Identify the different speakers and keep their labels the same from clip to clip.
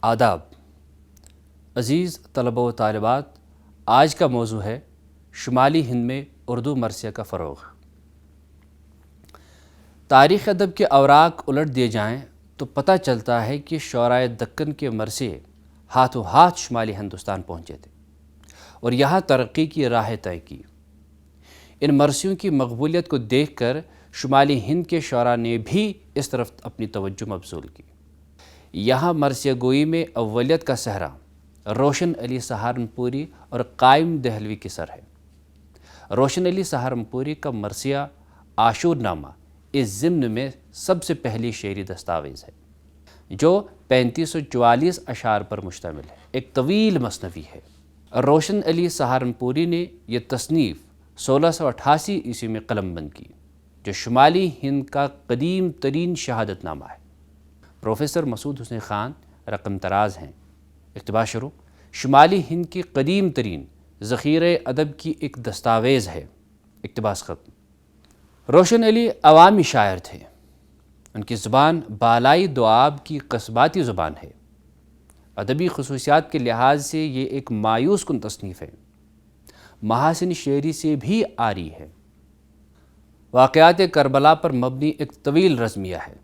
Speaker 1: آداب عزیز طلبہ و طالبات، آج کا موضوع ہے شمالی ہند میں اردو مرثیہ کا فروغ۔ تاریخ ادب کے اوراق الٹ دیے جائیں تو پتہ چلتا ہے کہ شعرائے دکن کے مرثیے ہاتھوں ہاتھ شمالی ہندوستان پہنچے تھے اور یہاں ترقی کی راہ طے کی۔ ان مرثیوں کی مقبولیت کو دیکھ کر شمالی ہند کے شعراء نے بھی اس طرف اپنی توجہ مبذول کی۔ یہاں مرثیہ گوئی میں اولیت کا صحرا روشن علی سہارنپوری اور قائم دہلوی کی سر ہے۔ روشن علی سہارنپوری کا مرثیہ عاشور نامہ اس ضمن میں سب سے پہلی شعری دستاویز ہے، جو 3544 اشعار پر مشتمل ہے، ایک طویل مثنوی ہے۔ روشن علی سہارنپوری نے یہ تصنیف 1688 عیسوی میں قلم بند کی، جو شمالی ہند کا قدیم ترین شہادت نامہ ہے۔ پروفیسر مسعود حسین خان رقم طراز ہیں۔ اقتباس شروع۔ شمالی ہند کی قدیم ترین ذخیرہ ادب کی ایک دستاویز ہے۔ اقتباس ختم۔ روشن علی عوامی شاعر تھے۔ ان کی زبان بالائی دوآب کی قصباتی زبان ہے۔ ادبی خصوصیات کے لحاظ سے یہ ایک مایوس کن تصنیف ہے، محاسن شعری سے بھی عاری ہے۔ واقعات کربلا پر مبنی ایک طویل رزمیہ ہے،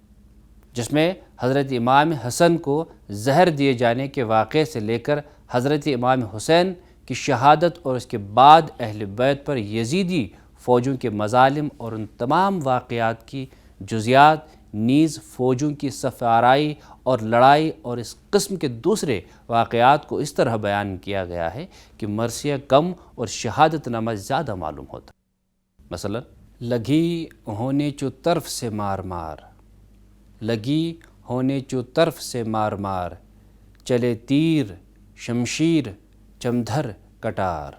Speaker 1: جس میں حضرت امام حسن کو زہر دیے جانے کے واقعے سے لے کر حضرت امام حسین کی شہادت اور اس کے بعد اہل بیت پر یزیدی فوجوں کے مظالم اور ان تمام واقعات کی جزیات، نیز فوجوں کی صف آرائی اور لڑائی اور اس قسم کے دوسرے واقعات کو اس طرح بیان کیا گیا ہے کہ مرثیہ کم اور شہادت نامہ زیادہ معلوم ہوتا۔ مثلا لگی ہونے چو طرف سے مار مار، لگی ہونے چو طرف سے مار مار، چلے تیر شمشیر چمدھر کٹار۔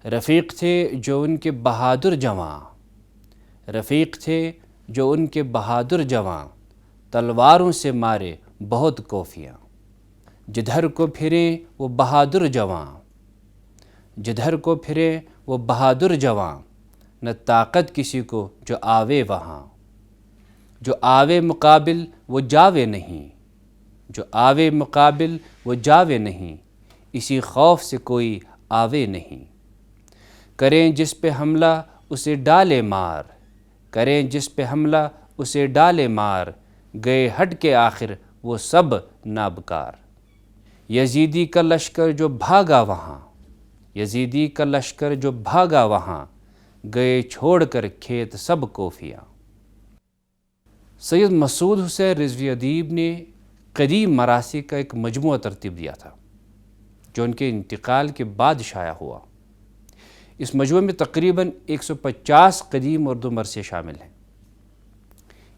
Speaker 1: رفیق تھے جو ان کے بہادر جواں، رفیق تھے جو ان کے بہادر جواں، تلواروں سے مارے بہت کوفیاں۔ جدھر کو پھریں وہ بہادر جواں، جدھر کو پھریں وہ بہادر جواں، نہ طاقت کسی کو جو آوے وہاں۔ جو آوے مقابل وہ جاوے نہیں، جو آوے مقابل وہ جاوے نہیں، اسی خوف سے کوئی آوے نہیں۔ کریں جس پہ حملہ اسے ڈالے مار، کریں جس پہ حملہ اسے ڈالے مار، گئے ہٹ کے آخر وہ سب نابکار۔ یزیدی کا لشکر جو بھاگا وہاں، یزیدی کا لشکر جو بھاگا وہاں، گئے چھوڑ کر کھیت سب کوفیاں۔ سید مسعود حسین رضوی ادیب نے قدیم مراثی کا ایک مجموعہ ترتیب دیا تھا، جو ان کے انتقال کے بعد شائع ہوا۔ اس مجموعے میں تقریباً 150 قدیم اردو مرثیے شامل ہیں۔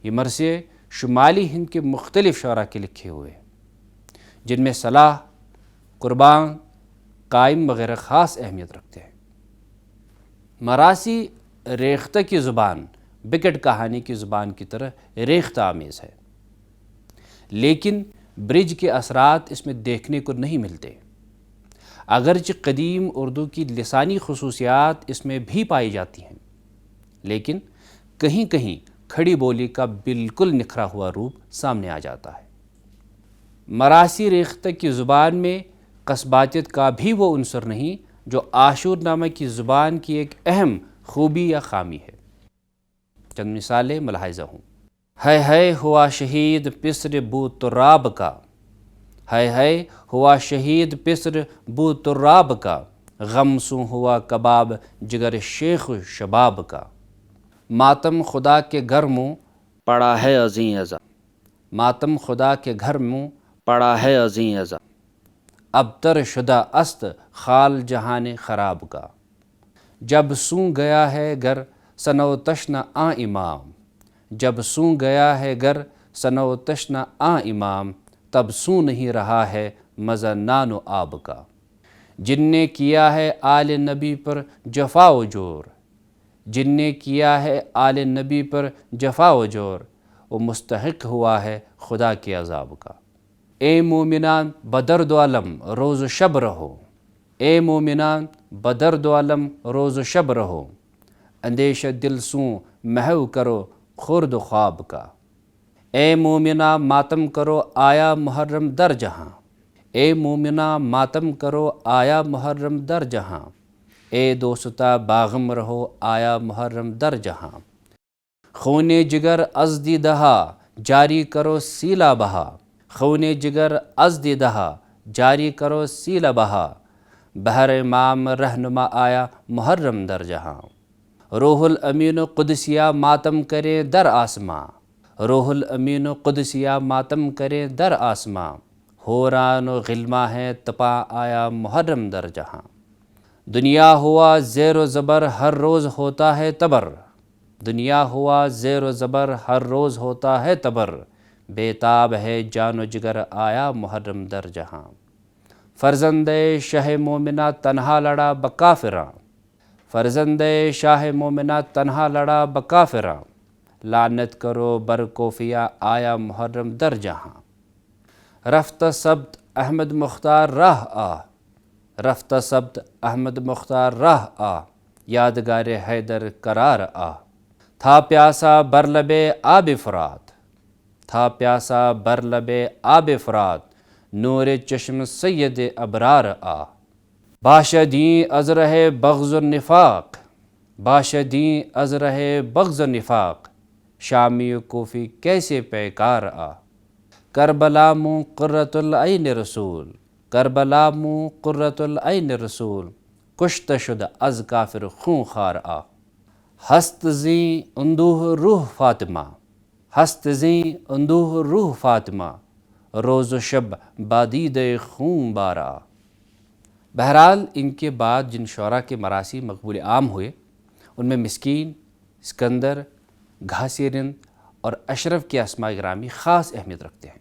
Speaker 1: یہ مرثیے شمالی ہند کے مختلف شعراء کے لکھے ہوئے ہیں، جن میں صلاح، قربان، قائم وغیرہ خاص اہمیت رکھتے ہیں۔ مراثی ریختہ کی زبان بکٹ کہانی کی زبان کی طرح ریختہ آمیز ہے، لیکن برج کے اثرات اس میں دیکھنے کو نہیں ملتے۔ اگرچہ قدیم اردو کی لسانی خصوصیات اس میں بھی پائی جاتی ہیں، لیکن کہیں کہیں کھڑی بولی کا بالکل نکھرا ہوا روپ سامنے آ جاتا ہے۔ مراثی ریختہ کی زبان میں قصباتیت کا بھی وہ عنصر نہیں جو عاشور نامہ کی زبان کی ایک اہم خوبی یا خامی ہے۔ چند مثالیں ملاحظہ ہوں۔ ہے ہوا شہید پسر بو تراب کا، ہے ہوا شہید پسر بو تراب کا، غم سوں ہوا کباب جگر شیخ شباب کا۔ ماتم خدا کے گھر منہ پڑا ہے ازیں ازاں، ماتم خدا کے گھر منہ پڑا ہے ازیں ازاں، اب تر شدہ است خال جہان خراب کا۔ جب سوں گیا ہے گر سنو تشنہ آں امام، جب سوں گیا ہے گر سنو تشنہ آں امام، تب سوں نہیں رہا ہے مزہ نان و آب کا۔ جن نے کیا ہے آل نبی پر جفا و جور، جن نے کیا ہے آل نبی پر جفا و جور، وہ مستحق ہوا ہے خدا کے عذاب کا۔ اے مومنان بدرد و علم روز و شب رہو، اے مومنان بدرد و علم روز و شب رہو، اندیشہ دل سوں محو کرو خورد و خواب کا۔ اے مومنہ ماتم کرو آیا محرم در جہاں، اے مومنہ ماتم کرو آیا محرم در جہاں، اے دوستا باغم رہو آیا محرم در جہاں، خون جگر از دیدہا جاری کرو سیلا بہا، خون جگر از دیدہا جاری کرو سیلا بہا، بہر امام رہنما آیا محرم در جہاں، روح الامین قدسیہ ماتم کرے در آسماں، روح الامین قدسیہ ماتم کرے در آسماں، حوران و غلماں ہے تپا آیا محرم در جہاں، دنیا ہوا زیر و زبر ہر روز ہوتا ہے تبر، دنیا ہوا زیر و زبر ہر روز ہوتا ہے تبر، بے تاب ہے جان و جگر آیا محرم در جہاں، فرزند شاہ مومنہ تنہا لڑا بکافراں، فرزند شاہ مومنہ تنہا لڑا بکافراں، لعنت کرو بر کوفیہ آیا محرم در جہاں، رفت سبت احمد مختار راہ آ، رفت سبت احمد مختار راہ آ، یادگار حیدر قرار آ، تھا پیاسا بر لب آب فرات، تھا پیاسا بر لب آب فرات، نور چشم سید ابرار آ، باشدیں از رہے بغض و نفاق، باشدیں از رہے بغض و نفاق، شامی و کوفی کیسے پیکار آ، کربلا موں قرۃ العین رسول، کربلا موں قرۃ العین رسول، کشتہ شد از کافر خون خار آ، ہست زیں اندوہ روح فاطمہ، ہست زیں اندوہ روح فاطمہ، روز و شب بادید خون بار آ۔ بہرحال ان کے بعد جن شعراء کے مراثی مقبول عام ہوئے ان میں مسکین، اسکندر، گھاسی رند اور اشرف کے اسماء گرامی خاص اہمیت رکھتے ہیں۔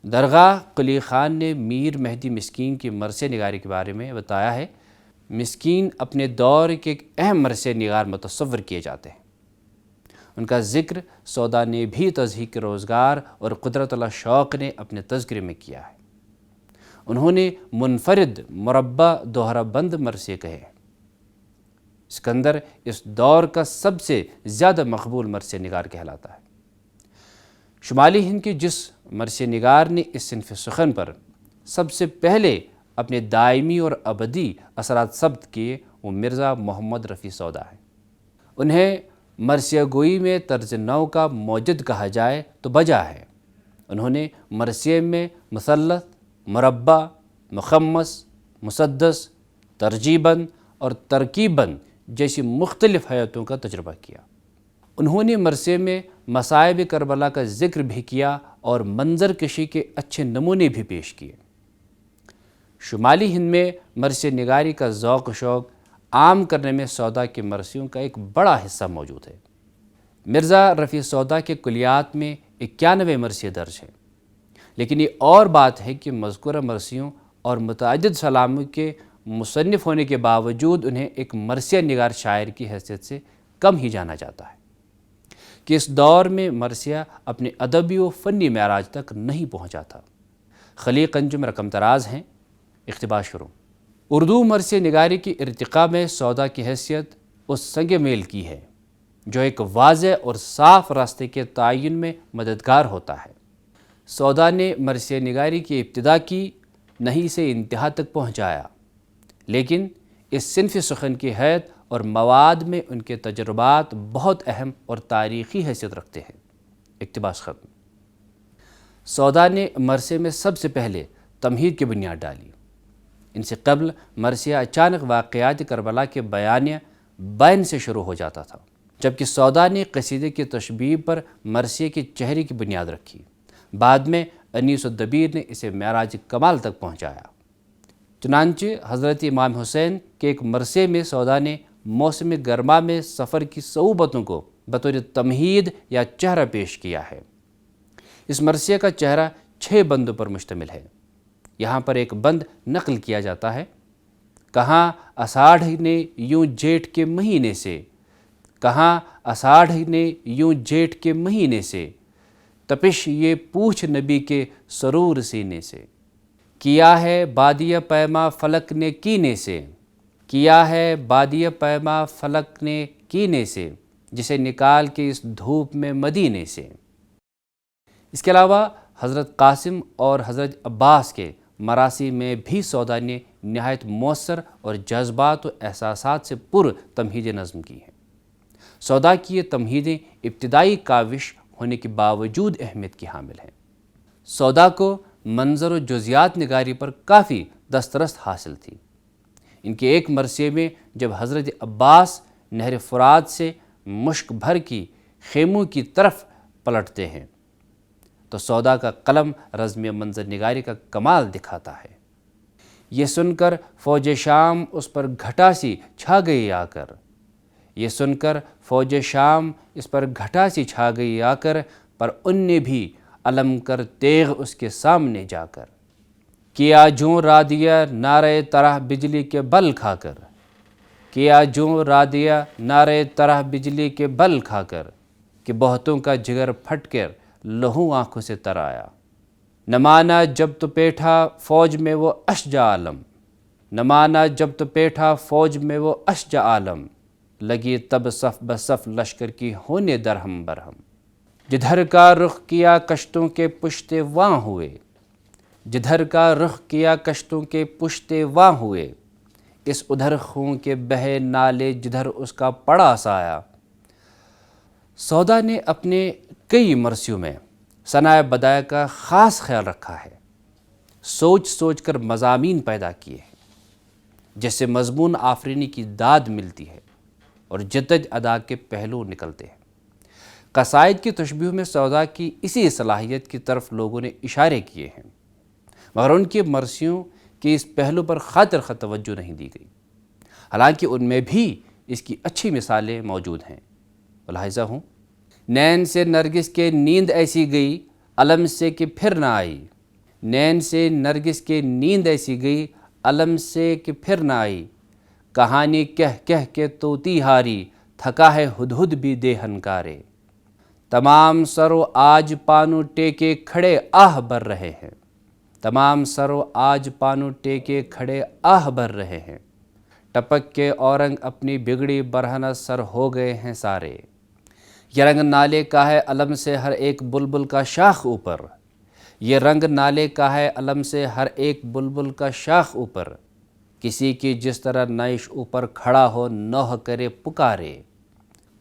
Speaker 1: درگاہ قلی خان نے میر مہدی مسکین کی مرثیہ نگاری کے بارے میں بتایا ہے، مسکین اپنے دور کے ایک اہم مرثیہ نگار متصور کیے جاتے ہیں۔ ان کا ذکر سودا نے بھی تضحیق روزگار اور قدرت اللہ شوق نے اپنے تذکرے میں کیا ہے۔ انہوں نے منفرد مربع دوہرا بند مرثیے کہے۔ اسکندر اس دور کا سب سے زیادہ مقبول مرثیہ نگار کہلاتا ہے۔ شمالی ہند کے جس مرثیہ نگار نے اس صنف سخن پر سب سے پہلے اپنے دائمی اور ابدی اثرات ثبت کیے وہ مرزا محمد رفیع سودا ہیں۔ انہیں مرثیہ گوئی میں طرز نو کا موجد کہا جائے تو بجا ہے۔ انہوں نے مرثیے میں مثلث، مربع، مخمس، مسدس، ترجیباً اور ترکیباً جیسی مختلف حیتوں کا تجربہ کیا۔ انہوں نے مرثیے میں مصائب کربلا کا ذکر بھی کیا اور منظر کشی کے اچھے نمونے بھی پیش کیے۔ شمالی ہند میں مرثیہ نگاری کا ذوق و شوق عام کرنے میں سودا کے مرثیوں کا ایک بڑا حصہ موجود ہے۔ مرزا رفیع سودا کے کلیات میں 91 مرثیے درج ہیں، لیکن یہ اور بات ہے کہ مذکورہ مرثیوں اور متعدد سلاموں کے مصنف ہونے کے باوجود انہیں ایک مرثیہ نگار شاعر کی حیثیت سے کم ہی جانا جاتا ہے کہ اس دور میں مرثیہ اپنے ادبی و فنی معراج تک نہیں پہنچا تھا۔ خلیق انجم رقم تراز ہیں۔ اقتباس شروع۔ اردو مرثیہ نگاری کی ارتقاء میں سودا کی حیثیت اس سنگ میل کی ہے جو ایک واضح اور صاف راستے کے تعین میں مددگار ہوتا ہے۔ سودا نے مرثیہ نگاری کی ابتدا کی، نہیں سے انتہا تک پہنچایا، لیکن اس صنف سخن کی حیثیت اور مواد میں ان کے تجربات بہت اہم اور تاریخی حیثیت رکھتے ہیں۔ اقتباس ختم۔ سودا نے مرثیے میں سب سے پہلے تمہید کی بنیاد ڈالی۔ ان سے قبل مرثیہ اچانک واقعات کربلا کے بیانیہ بین سے شروع ہو جاتا تھا، جبکہ سودا نے قصیدے کی تشبیہ پر مرثیے کے چہرے کی بنیاد رکھی۔ بعد میں انیس الدبیر نے اسے معراج کمال تک پہنچایا۔ چنانچہ حضرت امام حسین کے ایک مرثیے میں سودا نے موسم گرما میں سفر کی صعوبتوں کو بطور تمہید یا چہرہ پیش کیا ہے۔ اس مرثیے کا چہرہ 6 بندوں پر مشتمل ہے۔ یہاں پر ایک بند نقل کیا جاتا ہے: کہاں اساڑھ نے یوں جیٹھ کے مہینے سے، کہاں اساڑھ نے یوں جیٹھ کے مہینے سے، تپش یہ پوچھ نبی کے سرور سینے سے، کیا ہے بادیہ پیما فلک نے کینے سے، کیا ہے بادیہ پیما فلک نے کینے سے، جسے نکال کے اس دھوپ میں مدینے سے۔ اس کے علاوہ حضرت قاسم اور حضرت عباس کے مراثی میں بھی سودا نے نہایت مؤثر اور جذبات و احساسات سے پر تمہیدیں نظم کی ہیں۔ سودا کی یہ تمہیدیں ابتدائی کاوش ہونے کے باوجود اہمیت کی حامل ہیں۔ سودا کو منظر و جزیات نگاری پر کافی دسترس حاصل تھی۔ ان کے ایک مرثیے میں جب حضرت عباس نہر فرات سے مشک بھر کی خیموں کی طرف پلٹتے ہیں تو سودا کا قلم رزم منظر نگاری کا کمال دکھاتا ہے۔ یہ سن کر فوج شام اس پر گھٹا سی چھا گئی آ کر، یہ سن کر فوج شام اس پر گھٹا سی چھا گئی آ کر، پر ان نے بھی علم کر تیغ اس کے سامنے جا کر، کیا جوں را دیا نعرے طرح بجلی کے بل کھا کر، کیا جوں را دیا نعرے طرح بجلی کے بل کھا کر، کہ بہتوں کا جگر پھٹ کر لہو آنکھوں سے تر آیا۔ نہ مانا جب تو پیٹھا فوج میں وہ اشجع عالم، نہ مانا جب تو پیٹھا فوج میں وہ اشجع عالم، لگی تب صف بصف لشکر کی ہونے درہم برہم۔ جدھر کا رخ کیا کشتوں کے پشتے واں ہوئے، جدھر کا رخ کیا کشتوں کے پشتے واں ہوئے، اس ادھر خون کے بہے نالے جدھر اس کا پڑا سایہ۔ سودا نے اپنے کئی مرثیوں میں ثنائے بدایع کا خاص خیال رکھا ہے، سوچ سوچ کر مضامین پیدا کیے ہیں جس سے مضمون آفرینی کی داد ملتی ہے اور جدت ادا کے پہلو نکلتے ہیں۔ قصائد کی تشبیہ میں سودا کی اسی صلاحیت کی طرف لوگوں نے اشارے کیے ہیں، مگر ان کی مرثیوں کی اس پہلو پر خاطر خواہ توجہ نہیں دی گئی، حالانکہ ان میں بھی اس کی اچھی مثالیں موجود ہیں۔ ملاحظہ ہوں، نین سے نرگس کے نیند ایسی گئی علم سے کہ پھر نہ آئی، نین سے نرگس کے نیند ایسی گئی علم سے کہ پھر نہ آئی، کہانی کہہ کہہ کے طوطی ہاری تھکا ہے ہدہد بھی دے ہنکارے، تمام سر و آج پانو ٹیکے کھڑے آہ بھر رہے ہیں، تمام سر و آج پانو ٹیکے کھڑے آہ بھر رہے ہیں، ٹپک کے اورنگ اپنی بگڑی برہنہ سر ہو گئے ہیں سارے، یہ رنگ نالے کا ہے علم سے ہر ایک بلبل کا شاخ اوپر، یہ رنگ نالے کا ہے علم سے ہر ایک بلبل کا شاخ اوپر، کسی کی جس طرح نعش اوپر کھڑا ہو نوح کرے پکارے،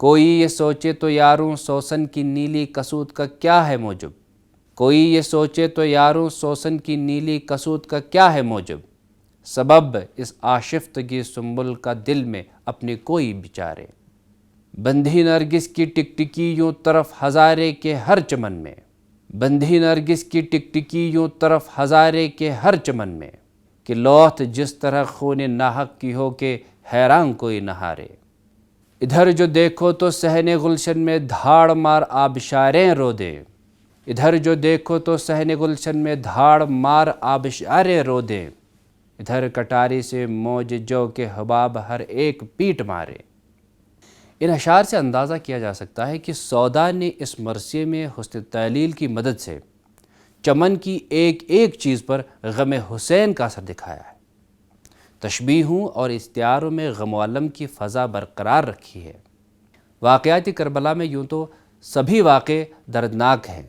Speaker 1: کوئی یہ سوچے تو یاروں سوسن کی نیلی کسوت کا کیا ہے موجب، کوئی یہ سوچے تو یاروں سوسن کی نیلی کسوت کا کیا ہے موجب، سبب اس آشفتگی سنبل کا دل میں اپنے کوئی بیچارے، بندھی نرگس کی ٹکٹکی یوں طرف ہزارے کے ہر چمن میں، بندھی نرگس کی ٹکٹکی یوں طرف ہزارے کے ہر چمن میں، کہ لوتھ جس طرح خون ناحق کی ہو کہ حیران کوئی نہارے، ادھر جو دیکھو تو صحن گلشن میں دھاڑ مار آبشاریں رو دے، ادھر جو دیکھو تو صحن گلشن میں دھاڑ مار آبشاریں رو دے، ادھر کٹاری سے موج جو کے حباب ہر ایک پیٹ مارے۔ ان اشعار سے اندازہ کیا جا سکتا ہے کہ سودا نے اس مرثیے میں حسن تعلیل کی مدد سے چمن کی ایک ایک چیز پر غم حسین کا اثر دکھایا ہے، تشبیہوں اور استعاروں میں غم و الم کی فضا برقرار رکھی ہے۔ واقعات کربلا میں یوں تو سبھی واقعے دردناک ہیں،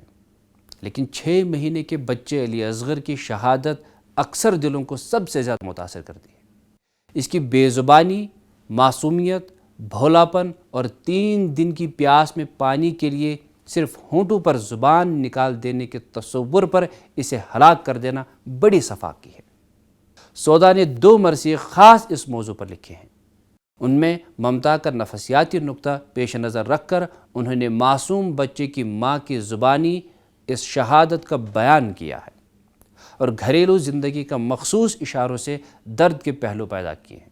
Speaker 1: لیکن 6 مہینے کے بچے علی اصغر کی شہادت اکثر دلوں کو سب سے زیادہ متاثر کرتی ہے۔ اس کی بے زبانی، معصومیت، بھولاپن اور 3 دن کی پیاس میں پانی کے لیے صرف ہونٹوں پر زبان نکال دینے کے تصور پر اسے ہلاک کر دینا بڑی صفاقی ہے۔ سودا نے 2 مرثیے خاص اس موضوع پر لکھے ہیں۔ ان میں ممتا کا نفسیاتی نقطہ پیش نظر رکھ کر انہوں نے معصوم بچے کی ماں کی زبانی اس شہادت کا بیان کیا ہے اور گھریلو زندگی کا مخصوص اشاروں سے درد کے پہلو پیدا کیے ہیں۔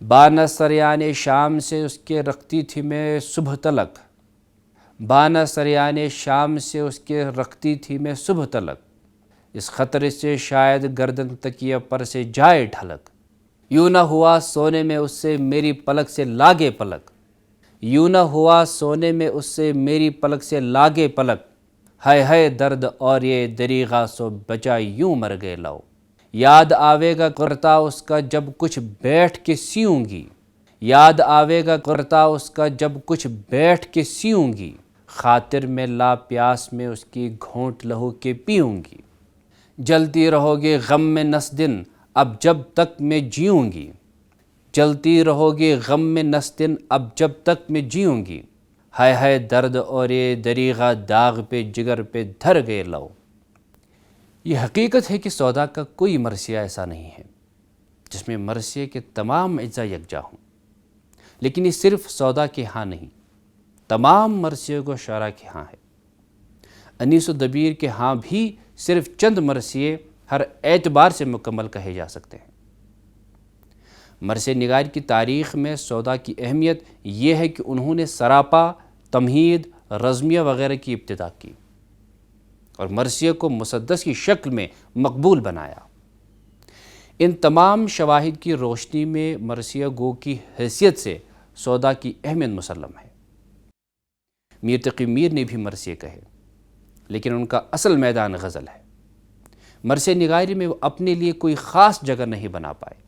Speaker 1: بانہ سریان شام سے اس کے رکھتی تھی میں صبح تلک، بانہ سریان شام سے اس کے رکھتی تھی میں صبح تلک، اس خطرے سے شاید گردن تکیہ پر سے جائے ڈھلک، یوں نہ ہوا سونے میں اس سے میری پلک سے لاگے پلک، یوں نہ ہوا سونے میں اس سے میری پلک سے لاگے پلک، ہائے ہائے درد اور یہ دریغا سو بچا یوں مر گئے لو، یاد آوے گا کرتا اس کا جب کچھ بیٹھ کے سیوں گی، یاد آوے گا کرتا اس کا جب کچھ بیٹھ کے سیوں گی، خاطر میں لا پیاس میں اس کی گھونٹ لہو کے پیوں گی، جلتی رہو گے غم میں نس دن اب جب تک میں جیوں گی، جلتی رہو گے غم میں نس دن اب جب تک میں جیوں گی، ہائے ہائے درد اور یہ دریغہ داغ پہ جگر پہ دھر گئے لو۔ یہ حقیقت ہے کہ سودا کا کوئی مرثیہ ایسا نہیں ہے جس میں مرثیے کے تمام اجزاء یکجا ہوں، لیکن یہ صرف سودا کے ہاں نہیں، تمام مرثیوں کو شعراء کے ہاں ہے۔ انیس و دبیر کے ہاں بھی صرف چند مرثیے ہر اعتبار سے مکمل کہے جا سکتے ہیں۔ مرثیہ نگار کی تاریخ میں سودا کی اہمیت یہ ہے کہ انہوں نے سراپا، تمہید، رزمیہ وغیرہ کی ابتدا کی اور مرثیہ کو مسدس کی شکل میں مقبول بنایا۔ ان تمام شواہد کی روشنی میں مرثیہ گو کی حیثیت سے سودا کی اہمیت مسلم ہے۔ میر تقی میر نے بھی مرثیے کہے، لیکن ان کا اصل میدان غزل ہے۔ مرثیہ نگاری میں وہ اپنے لیے کوئی خاص جگہ نہیں بنا پائے۔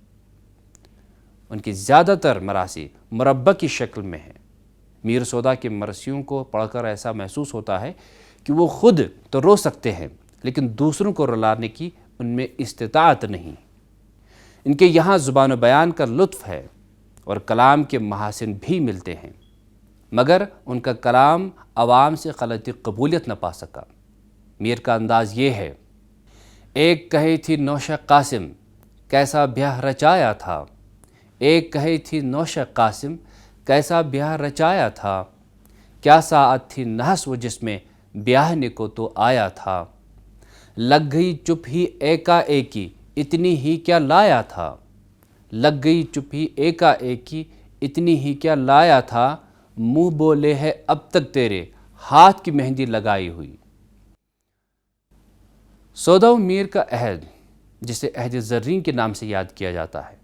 Speaker 1: ان کی زیادہ تر مراثی مربع کی شکل میں ہیں۔ میر سودا کے مرثیوں کو پڑھ کر ایسا محسوس ہوتا ہے کہ وہ خود تو رو سکتے ہیں لیکن دوسروں کو رلانے کی ان میں استطاعت نہیں۔ ان کے یہاں زبان و بیان کا لطف ہے اور کلام کے محاسن بھی ملتے ہیں، مگر ان کا کلام عوام سے غلطی قبولیت نہ پا سکا۔ میر کا انداز یہ ہے: ایک کہی تھی نوشہ قاسم کیسا بیاہ رچایا تھا، ایک کہی تھی نوشہ قاسم کیسا بیاہ رچایا تھا، کیا ساعت تھی نحس وہ جس میں بیاہنے کو تو آیا تھا، لگ گئی چپ ہی ایکا ایکی اتنی ہی کیا لایا تھا، لگ گئی چپ ہی ایکا ایکی اتنی ہی کیا لایا تھا، منہ بولے ہے اب تک تیرے ہاتھ کی مہندی لگائی ہوئی۔ سودا و میر کا عہد، جسے عہد زرین کے نام سے یاد کیا جاتا ہے،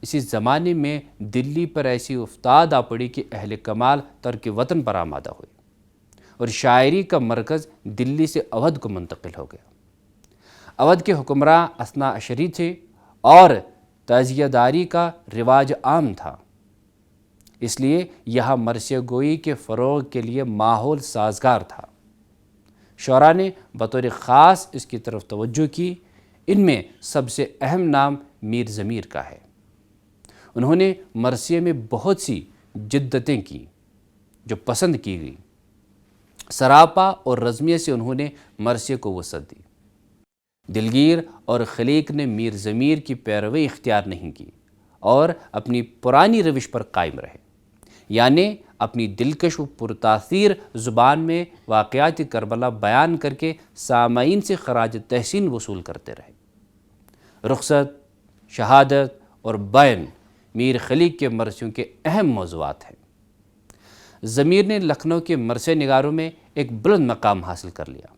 Speaker 1: اسی زمانے میں دلی پر ایسی افتاد آ پڑی کہ اہل کمال ترک وطن پر آمادہ ہوئے اور شاعری کا مرکز دلی سے اودھ کو منتقل ہو گیا۔ اودھ کے حکمراں اثنا عشری تھے اور تعزیہ داری کا رواج عام تھا، اس لیے یہاں مرثیہ گوئی کے فروغ کے لیے ماحول سازگار تھا۔ شعراء نے بطور خاص اس کی طرف توجہ کی۔ ان میں سب سے اہم نام میر ضمیر کا ہے۔ انہوں نے مرثیے میں بہت سی جدتیں کی جو پسند کی گئی۔ سراپا اور رزمیہ سے انہوں نے مرثیے کو وسعت دی۔ دلگیر اور خلیق نے میر ضمیر کی پیروی اختیار نہیں کی اور اپنی پرانی روش پر قائم رہے، یعنی اپنی دلکش و پرتاثیر زبان میں واقعات کربلا بیان کر کے سامعین سے خراج تحسین وصول کرتے رہے۔ رخصت، شہادت اور بین میر خلیق کے مرثیوں کے اہم موضوعات ہیں۔ ضمیر نے لکھنؤ کے مرثیہ نگاروں میں ایک بلند مقام حاصل کر لیا۔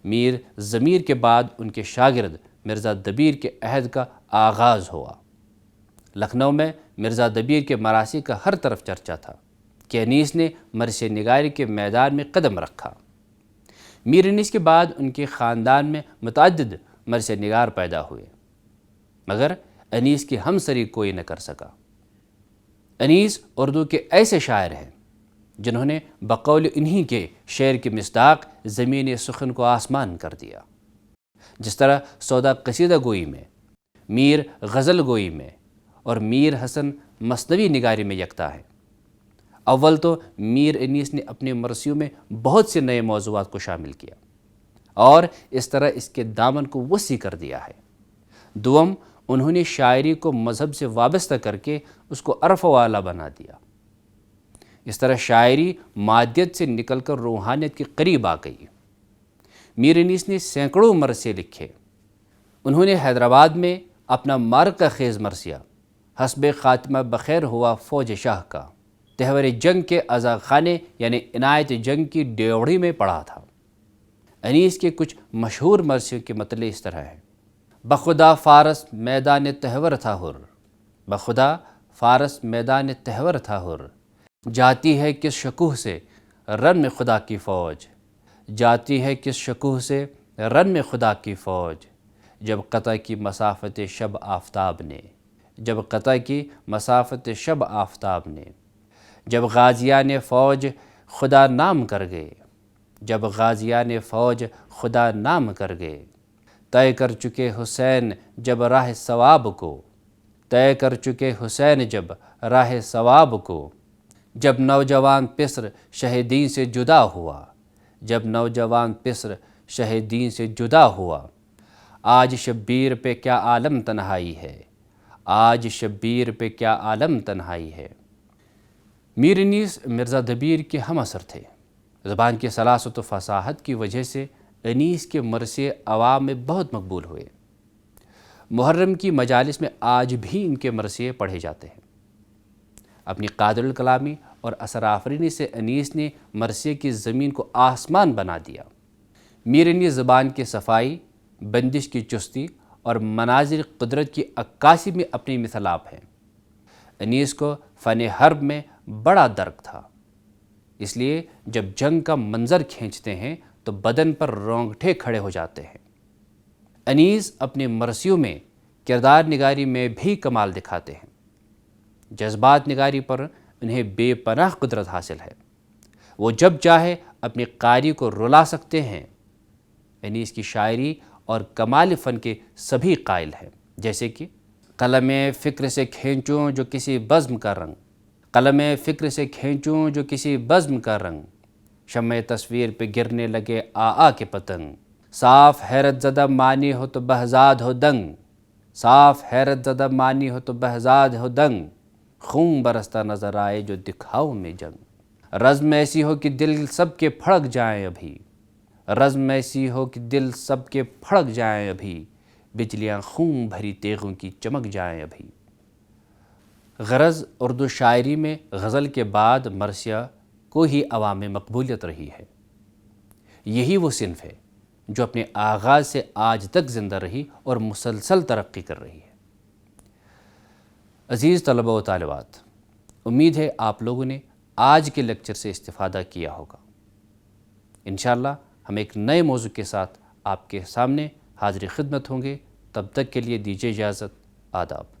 Speaker 1: میر ضمیر کے بعد ان کے شاگرد مرزا دبیر کے عہد کا آغاز ہوا۔ لکھنؤ میں مرزا دبیر کے مراثی کا ہر طرف چرچا تھا کہ انیس نے مرثیہ نگاری کے میدان میں قدم رکھا۔ میر انیس کے بعد ان کے خاندان میں متعدد مرثیہ نگار پیدا ہوئے، مگر انیس کی ہمسری کوئی نہ کر سکا۔ انیس اردو کے ایسے شاعر ہیں جنہوں نے بقول انہی کے شعر کی مصداق زمین سخن کو آسمان کر دیا۔ جس طرح سودا قصیدہ گوئی میں، میر غزل گوئی میں اور میر حسن مثنوی نگاری میں یکتا ہے۔ اول تو میر انیس نے اپنے مرثیوں میں بہت سے نئے موضوعات کو شامل کیا اور اس طرح اس کے دامن کو وسیع کر دیا ہے۔ دوم، انہوں نے شاعری کو مذہب سے وابستہ کر کے اس کو عرف والا بنا دیا۔ اس طرح شاعری مادیت سے نکل کر روحانیت کے قریب آ گئی۔ میر انیس نے سینکڑوں مرثیے لکھے۔ انہوں نے حیدرآباد میں اپنا معرکہ خیز مرثیہ حسب خاتمہ بخیر ہوا فوج شاہ کا تہور جنگ کے عزا خانے یعنی عنایت جنگ کی ڈیوڑی میں پڑھا تھا۔ انیس کے کچھ مشہور مرثیوں کے مطلع اس طرح ہے: بخدا فارس میدان تہور تھا ہر، بخدا فارس میدان تہور تھا ہر، جاتی ہے کس شکوہ سے رن میں خدا کی فوج، جاتی ہے کس شکوہ سے رن میں خدا کی فوج، جب قطع کی مسافت شب آفتاب نے، جب قطع کی مسافت شب آفتاب نے، جب غازیان فوج خدا نام کر گئے، جب غازیان فوج خدا نام کر گئے، طے کر چکے حسین جب راہ ثواب کو، طے کر چکے حسین جب راہ ثواب کو، جب نوجوان پسر شہیدین سے جدا ہوا، جب نوجوان پسر شہیدین سے جدا ہوا، آج شبیر پہ کیا عالم تنہائی ہے، آج شبیر پہ کیا عالم تنہائی ہے۔ میر انیس مرزا دبیر کے ہم اثر تھے۔ زبان کی سلاست و فصاحت کی وجہ سے انیس کے مرثیے عوام میں بہت مقبول ہوئے۔ محرم کی مجالس میں آج بھی ان کے مرثیے پڑھے جاتے ہیں۔ اپنی قادر الکلامی اور اثر آفرینی سے انیس نے مرثیے کی زمین کو آسمان بنا دیا۔ میر انیس زبان کی صفائی، بندش کی چستی اور مناظر قدرت کی عکاسی میں اپنی مثال آپ ہیں۔ انیس کو فن حرب میں بڑا درک تھا، اس لیے جب جنگ کا منظر کھینچتے ہیں تو بدن پر رونگٹے کھڑے ہو جاتے ہیں۔ انیس اپنے مرثیوں میں کردار نگاری میں بھی کمال دکھاتے ہیں۔ جذبات نگاری پر انہیں بے پناہ قدرت حاصل ہے۔ وہ جب چاہے اپنے قاری کو رلا سکتے ہیں۔ انیس کی شاعری اور کمال فن کے سبھی قائل ہیں، جیسے کہ قلم فکر سے کھینچوں جو کسی بزم کا رنگ، قلم فکر سے کھینچوں جو کسی بزم کا رنگ، شمع تصویر پہ گرنے لگے آ کے پتنگ، صاف حیرت زدہ معنی ہو تو بہزاد ہو دنگ، صاف حیرت زدہ معنی ہو تو بہزاد ہو دنگ، خون برستا نظر آئے جو دکھاؤ میں جنگ، رزم ایسی ہو کہ دل سب کے پھڑک جائیں ابھی، رزم ایسی ہو کہ دل سب کے پھڑک جائیں ابھی، بجلیاں خون بھری تیغوں کی چمک جائیں ابھی۔ غرض اردو شاعری میں غزل کے بعد مرثیہ کو ہی عوام میں مقبولیت رہی ہے۔ یہی وہ صنف ہے جو اپنے آغاز سے آج تک زندہ رہی اور مسلسل ترقی کر رہی ہے۔ عزیز طلبہ و طالبات، امید ہے آپ لوگوں نے آج کے لیکچر سے استفادہ کیا ہوگا۔ انشاءاللہ ہم ایک نئے موضوع کے ساتھ آپ کے سامنے حاضر خدمت ہوں گے۔ تب تک کے لیے دیجیے اجازت۔ آداب۔